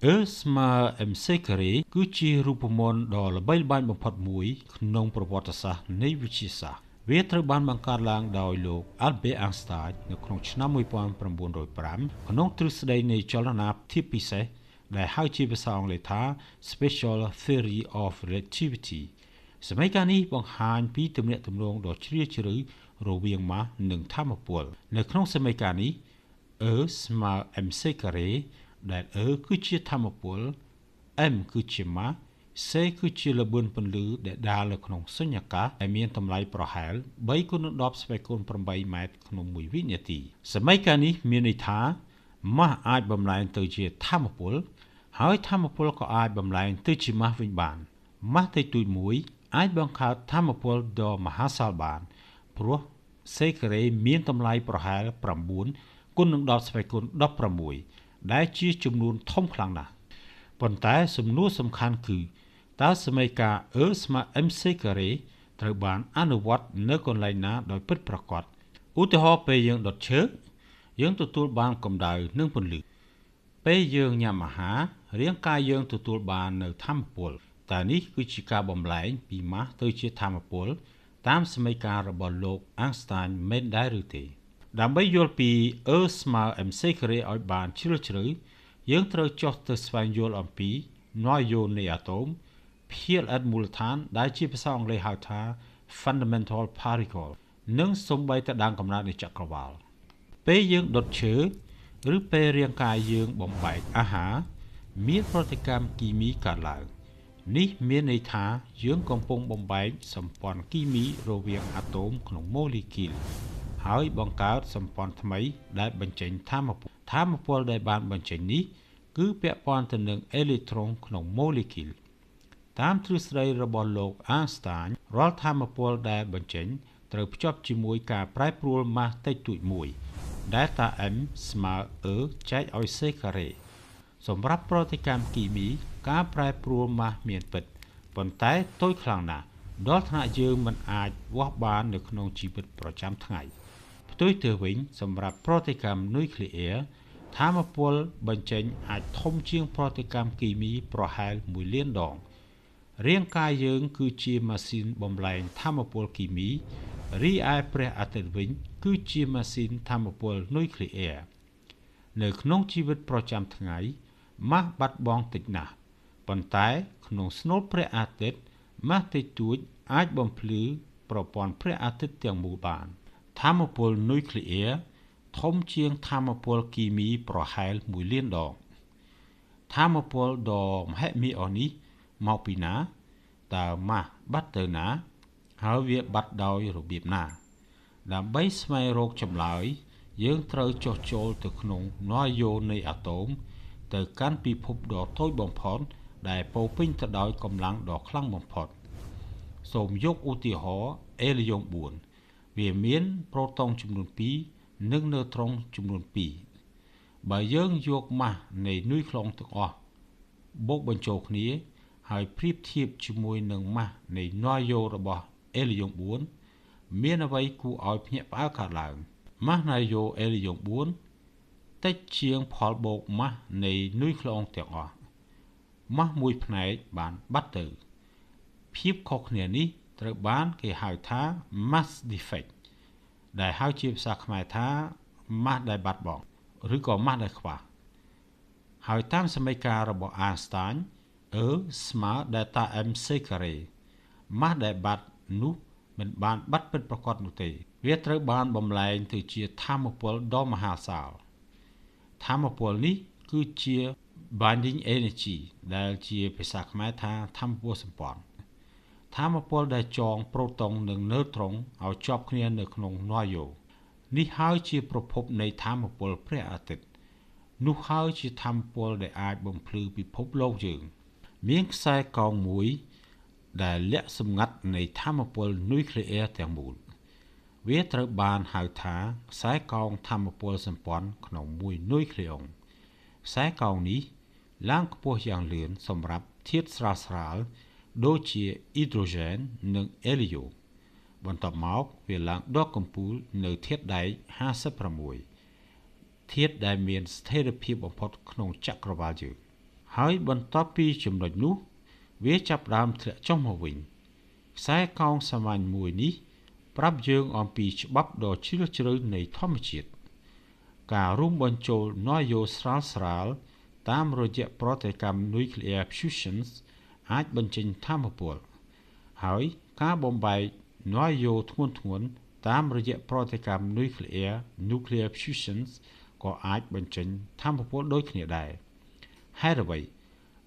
Earthma M-Secret គឺជារូបមន្តដ៏ល្បីល្បាញបំផុតមួយក្នុងប្រវត្តិសាស្ត្រនៃវិទ្យាសាស្ត្រវាត្រូវបានបង្កើតឡើងដោយលោក Albert Einstein នៅក្នុងឆ្នាំ1905ក្នុងទ្រឹស្ដីនៃចលនាធាតុពិសេសដែលហៅជាភាសាអង់គ្លេសថា Special Theory of Relativity សមីការនេះបង្ហាញពីទំនាក់ទំនងដ៏ជ្រាលជ្រៅរវាង mass និងថាមពលនៅក្នុងសមីការនេះ E ស្មើ mc ការ៉េដែល E គឺជាថាមពល m គឺជា mass c គឺជាល្បឿនពន្លឺដែលដើរនៅក្នុងសុញ្ញាកាសដែលមានតម្លៃប្រហែល3 × 10 ស្វែគុណ8 ម៉ែត្រក្នុង1វិនាទីសមីការនេះមានន័យថា mass អាចបំលែងទៅជាថាមពលហើយថាមពលក៏អាចបំលែងទៅជា mass វិញបាន mass តិចតួចមួយអាចបង្កើតថាមពលដ៏មហាសាលបានព្រោះ c ការ៉េមានតម្លៃប្រហែល9 គុណនឹង10ស្វែគុណ16ដែលជាចំនួនធំខ្លាំងណាស់ប៉ុន្តែសំណួរសំខាន់គឺតើសមីការ E ស្មើ mc ការ៉េត្រូវបានអនុវត្តនៅកន្លែងណាដោយពិតប្រាកដឧទាហរណ៍ពេលយើងដុតឈើយើងទទួលបានកម្ដៅនិងពន្លឺពេលយើងញ៉ាំអាហាររាងកាយយើងទទួលបាននៅថាមពលតើនេះគឺជាការបំលែងពី mass ទៅជាថាមពលតាមសមីការរបស់លោក Einstein មែនដែរឬទេដើម្បីយល់ពី E ស្មើ mc ការ៉េឲ្យបានជ្រាលជ្រៅយើងត្រូវចុះទៅស្វែងយល់អំពីណយយ៉ូនៃអាតូមភាគល្អិតមូលដ្ឋានដែលជាភាសាអង់គ្លេសហៅថា fundamental particle និងសូម្បីតែដើមកំណើតនៃចក្រវាឡពេលយើងដុតឈើឬពេលរាងកាយយើងបំបែកអាហារមានប្រតិកម្មគីមីកើតឡើងនេះមានន័យថាយើងកំពុងបំបែកសម្ព័ន្ធគីមីរវាងអាតូមក្នុងម៉ូលេគុលហើយបង្កើតសម្ព័ន្ធថ្មីដែលបញ្ចេញថាមពលដែលបានបញ្ចេញនេះគឺពាក់ព័ន្ធទៅនឹងអេឡិចត្រូនក្នុងម៉ូលេគុលតាមទ្រឹស្ដីរបស់លោក Einstein រាល់ថាមពលដែលបញ្ចេញត្រូវភ្ជាប់ជាមួយការប្រែប្រួល mass តិចតួចមួយ delta m ស្មើ E ចែកឲ្យ c ការ៉េសម្រាប់ប្រតិកម្មគីមីការប្រែប្រួល mass មានពិតប៉ុន្តែតូចខ្លាំងណាស់ដល់ថ្នាក់យើងមិនអាចវាស់បាននៅក្នុងជីវិតប្រចាំថ្ងៃផ្ទុយទៅវិញសម្រាប់ប្រតិកម្មនុយក្លេអ៊ែរថាមពលបញ្ចេញអាចធំជាងប្រតិកម្មគីមីប្រហែល1លានដងរាងកាយយើងគឺជាម៉ាស៊ីនបំលែងថាមពលគីមីរីឯព្រះអាទិត្យវិញគឺជាម៉ាស៊ីនថាមពលនុយក្លេអ៊ែរនៅក្នុងជីវិតប្រចាំថ្ងៃmass បាត់បង់តិចណាស់ប៉ុន្តែក្នុងស្នូលព្រះអាទិត្យ mass តិចតួចអាចបំភ្លឺប្រព័ន្ធព្រះអាទិត្យទាំងមូលបានថាមពលនុយក្លេអ៊ែរធំជាងថាមពលគីមីប្រហែល1លានដងថាមពលដ៏មហិមាអស់នេះមកពីណាតើ mass បាត់ទៅណាហើយវាបាត់ដោយរបៀបណាដើម្បីស្វែងរកចម្លើយយើងត្រូវចុះចូលទៅក្នុងណយយ៉ូនៃអាតូមទៅកាន់ពិភពដ៏តូចបំផុតដែលពោរពេញទៅដោយកម្លាំងដ៏ខ្លាំងបំផុតសូមយកឧទាហរណ៍អេលីយ៉ុង4វាមានប្រូតុងចំនួន2និងណឺត្រុងចំនួន2បើយើងយក mass នៃនុយក្លេអ៊ុនទាំងអស់បូកបញ្ចូលគ្នាហើយប្រៀបធៀបជាមួយនឹង mass នៃណយយ៉ូរបស់អេលីយ៉ុង4មានអ្វីគួរឲ្យភ្ញាក់ផ្អើលកើតឡើង mass ណយយ៉ូអេលីយ៉ុង4តិចជាងផលបូក mass នៃនុយក្លេអ៊ុនទាំងអស់ mass មួយផ្នែកបានបាត់ទៅភាពខុសគ្នានេះត្រូវបានគេហៅថា mass defect ដែលហៅជាភាសាខ្មែរថា mass ដែលបាត់បង់ឬក៏ mass ដែលខ្វះហើយតាមសមីការរបស់ Einstein E ស្មើ delta m c ការ៉េ mass ដែលបាត់នោះមិនបានបាត់ពិតប្រាកដនោះទេវាត្រូវបានបំលែងទៅជាថាមពលដ៏មហាសាលថាមពលនេះគឺជា binding energy ដែលជាភាសាខ្មែរថាថាមពលសម្ព័ន្ធថាមពលដែលចងប្រូតុងនិងណឺត្រុងឲ្យជាប់គ្នានៅក្នុងណយយ៉ូនេះហើយជាប្រភពនៃថាមពលព្រះអាទិត្យនោះហើយជាថាមពលដែលអាចបំភ្លឺពិភពលោកយើងមានខ្សែកងមួយដែលលាក់សម្ងាត់នៃថាមពលនុយក្លេអ៊ែរទាំងមូលវាត្រូវបានហៅថាខ្សែកងថាមពលសម្ព័ន្ធក្នុងមួយនុយក្លេអ៊ុនខ្សែកងនេះឡើងខ្ពស់យ៉ាងលឿនសម្រាប់ធាតុស្រាលៗដូចជាអ៊ីដ្រូសែននិងអេលីយ៉ូបន្ទាប់មកវាឡើងដកកំពូលនៅធាតុដែក56ធាតុដែលមានស្ថិរភាពបំផុតក្នុងចក្រវាឡយើង ហើយបន្ទាប់ពីចំណុចនោះវាចាប់ផ្ដើមធ្លាក់ចុះមកវិញខ្សែកោងសាមញ្ញមួយនេះប្រាប់យើងអំពីច្បាប់ដ៏ជ្រាលជ្រៅនៃធម្មជាតិការរួមបញ្ចូលណយោស្រាលៗតាមរយៈប្រតិកម្ម Nuclear Fusion អាចបញ្ចេញថាមពលហើយការបំបែកណយោធ្ងន់ៗតាមរយៈប្រតិកម្ម Nuclear Fusion ក៏អាចបញ្ចេញថាមពលដូចគ្នាដែរហេតុអ្វី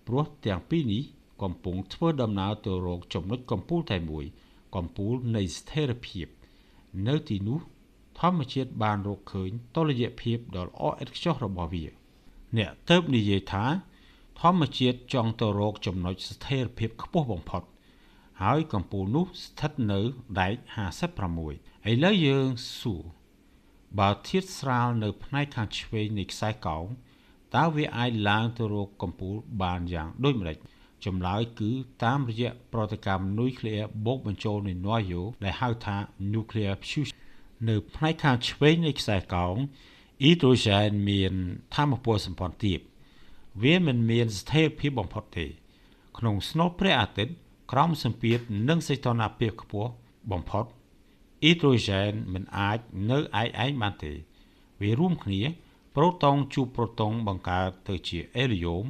ព្រោះទាំងពីរនេះកំពុងធ្វើដំណើរទៅរកចំណុចកំពូលតែមួយកំពូលនៃស្ថិរភាពនៅទីនោះធម្មជាតិបានរកឃើញតុល្យភាពដ៏ល្អឥតខ្ចោះរបស់វាអ្នកទៅនិយាយថាធម្មជាតិចង់ទៅរកចំណុចស្ថិរភាពខ្ពស់បំផុតហើយកំពូលនោះស្ថិតនៅដែក56ឥឡូវយើងសួរបើធាតុស្រាលនៅផ្នែកខាងឆ្វេងនៃខ្សែកោងតើវាអាចឡើងទៅរកកំពូលបានយ៉ាងដូចម្តេចចម្លើយគឺតាមរយៈប្រតិកម្មនុយក្លេអ៊ែរបូកបញ្ចូលនៃណយោដែលហៅថា Nuclear Fusion នៅផ្នែកខាងឆ្វេងនៃខ្សែកោងអ៊ីដ្រូសែនមានថាមពលសម្ព័ន្ធទាបវាមិនមានស្ថិរភាពបំផុតទេក្នុងស្នូលព្រះអាទិត្យក្រោមសម្ពាធនិងសីតុណ្ហភាពខ្ពស់បំផុតអ៊ីដ្រូសែនមិនអាចនៅឯងបានទេវារួមគ្នាប្រូតុងជួបប្រូតុងបង្កើតទៅជាអេលីយ៉ូម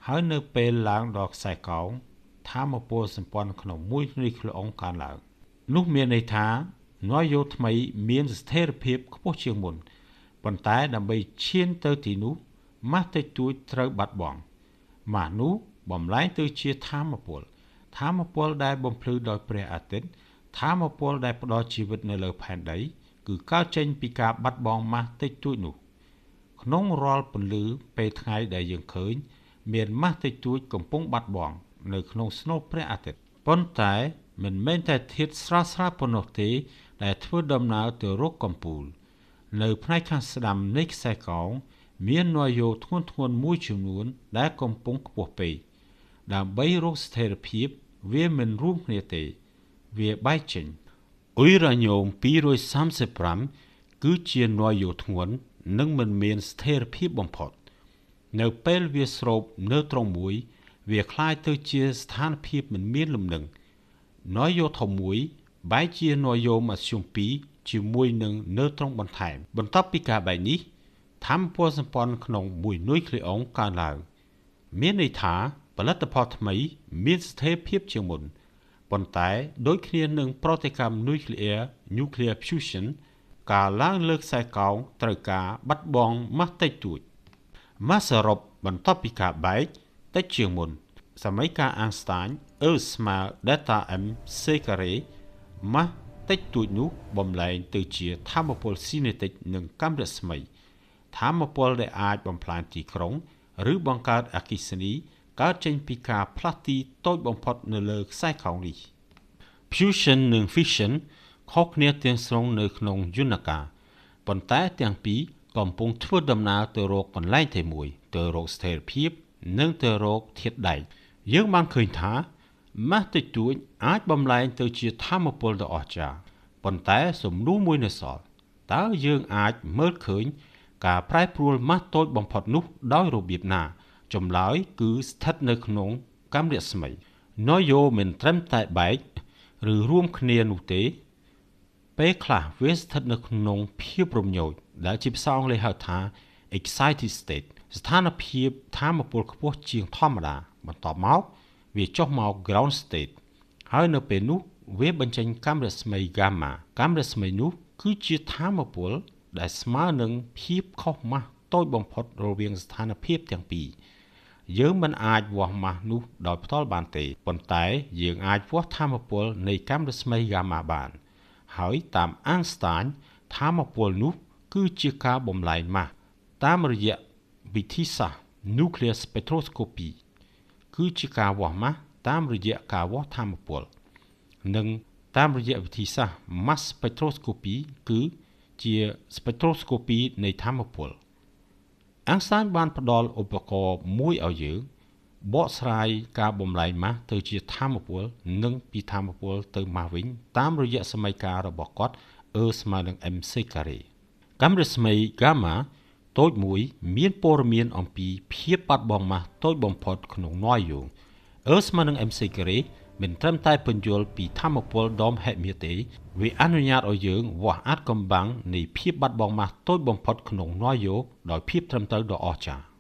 ហើយនៅពេលឡើងដល់ខ្សែកោងថាមពលសម្ព័ន្ធក្នុងមួយនុយក្លេអ៊ុងកើនឡើងនោះមានន័យថាណយោថ្មីមានស្ថិរភាពខ្ពស់ជាងមុនប៉ុន្តែដើម្បីឈានទៅទីនោះម៉ាស់តិចតួចត្រូវបាត់បង់ម៉ាស់នោះបំលែងទៅជាថាមពលដែលបំភ្លឺដោយព្រះអាទិត្យថាមពលដែលផ្ដល់ជីវិតនៅលើផែនដីគឺកើតចេញពីការបាត់បង់ម៉ាស់តិចតួចនោះក្នុងរាល់ពន្លឺពេលថ្ងៃដែលយើងឃើញមានម៉ាស់តិចតួចកំពុងបាត់បង់នៅក្នុងស្នូលព្រះអាទិត្យប៉ុន្តែមិនមែនតែធាតុស្រាលប៉ុណ្ណោះទេដែលធ្វើដំណើរទៅរកកំពូលនៅផ្នែកខាងស្ដាំនៃខ្សែកោងមានណយោធ្ងន់មួយចំនួនដែលកំពុងខ្ពស់ពេកដើម្បីរកស្ថិរភាពវាមិនរួមគ្នាទេវាបែកចេញអ៊ុយរ៉ាញ៉ូម235គឺជាណយោធ្ងន់និងមិនមានស្ថិរភាពបំផុតនៅពេលវាស្រូបនៅត្រង់មួយវាคล้ายទៅជាស្ថានភាពមិនមានលំនឹងណយោធំមួយបែកជាណយោម៉ាស្យូម2ជាមួយនឹងនៅត្រង់បន្ថែមបន្ទាប់ពីការបែកនេះថាមពលសម្ព័ន្ធក្នុងមួយនុយក្លេអ៊ុងកើនឡើងមានន័យថាផលិតផលថ្មីមានស្ថិរភាពជាងមុនប៉ុន្តែដូចគ្នានឹងប្រតិកម្មនុយក្លេអ៊ែរ Nuclear Fusion ការឡើងលើខ្សែកោងត្រូវការបាត់បង់ម៉ាស់តិចតួចម៉ាស់សរុបបន្ទាប់ពីការបែកតិចជាងមុនសម័យកាលអាំងស្តាញ E ស្មើ delta m c ការ៉េម៉ាស់តិចតួចនោះបំលែងទៅជាថាមពលស៊ីនេតិកនិងកាំរស្មីថាមពលដែលអាចបំផ្លាញទីក្រុងឬបង្កើតអគ្គិសនីកើតចេញពីការផ្លាស់ទីតូចបំផុតនៅលើខ្សែកោងនេះ Fusion និង Fission ខុសគ្នាទាំងស្រុងនៅក្នុងយន្តការប៉ុន្តែទាំងពីរកំពុងធ្វើដំណើរទៅរកកន្លែងតែមួយទៅរកស្ថិរភាពនិងទៅរកធាតុដែកយើងបានឃើញថាម៉ាស់តិចតួចអាចបំលែងទៅជាថាមពលដ៏អស្ចារ្យប៉ុន្តែសំណួរមួយនៅសល់តើយើងអាចមើលឃើញការប្រែប្រួលម៉ាស់តូចបំផុតនោះដោយរបៀបណាចម្លើយគឺស្ថិតនៅក្នុងកាំរស្មីណយោមិនត្រឹមតែបែកឬរួមគ្នានោះទេពេលខ្លះវាស្ថិតនៅក្នុងភាពរំញោចដែលជាភាសាអង់គ្លេសហៅថា excited state ស្ថានភាពថាមពលខ្ពស់ជាងធម្មតាបន្ទាប់មកវាចុះមក ground state ហើយនៅពេលនោះវាបញ្ចេញកាំរស្មី gamma កាំរស្មីនោះគឺជាថាមពលដែលស្មើនឹងភាពខុសម៉ាស់តូចបំផុតរវាងស្ថានភាពទាំងពីរយើងមិនអាចវាស់ម៉ាស់នោះដោយផ្ទាល់បានទេប៉ុន្តែយើងអាចវាស់ថាមពលនៃកាំរស្មី gamma បានហើយតាមអាំងស្តាញថាមពលនោះគឺជាការបំលែងម៉ាស់តាមរយៈវិធីសាស្ត្រ Nuclear Spectroscopy គឺជាការវាស់ម៉ាស់តាមរយៈការវាស់ថាមពលនិងតាមរយៈវិធីសាស្ត្រ Mass Spectroscopy គឺជា Spectroscopy នៃថាមពលអាំងស្តាញបានផ្ដល់ឧបករណ៍មួយឲ្យយើងបកស្រាយការបំលែងម៉ាស់ទៅជាថាមពលនិងពីថាមពលទៅម៉ាស់វិញតាមរយៈសមីការរបស់គាត់ E ស្មើនឹង mc ការ៉េកាំរស្មី gamma តូចមួយមានព័ត៌មានអំពីភាពបាត់បង់ម៉ាស់តូចបំផុតក្នុងណយយងស្មើនឹង MC ការ៉េមិនត្រឹមតែពន្យល់ពីធម្មពលដមហេតុមាសទេវាអនុញ្ញាតឲ្យយើងវាស់អាចកំបាំងនៃភាពបាត់បង់ម៉ាស់តូចបំផុតក្នុងណយយងដោយភាពត្រឹមត្រូវដ៏អស្ចារ្យ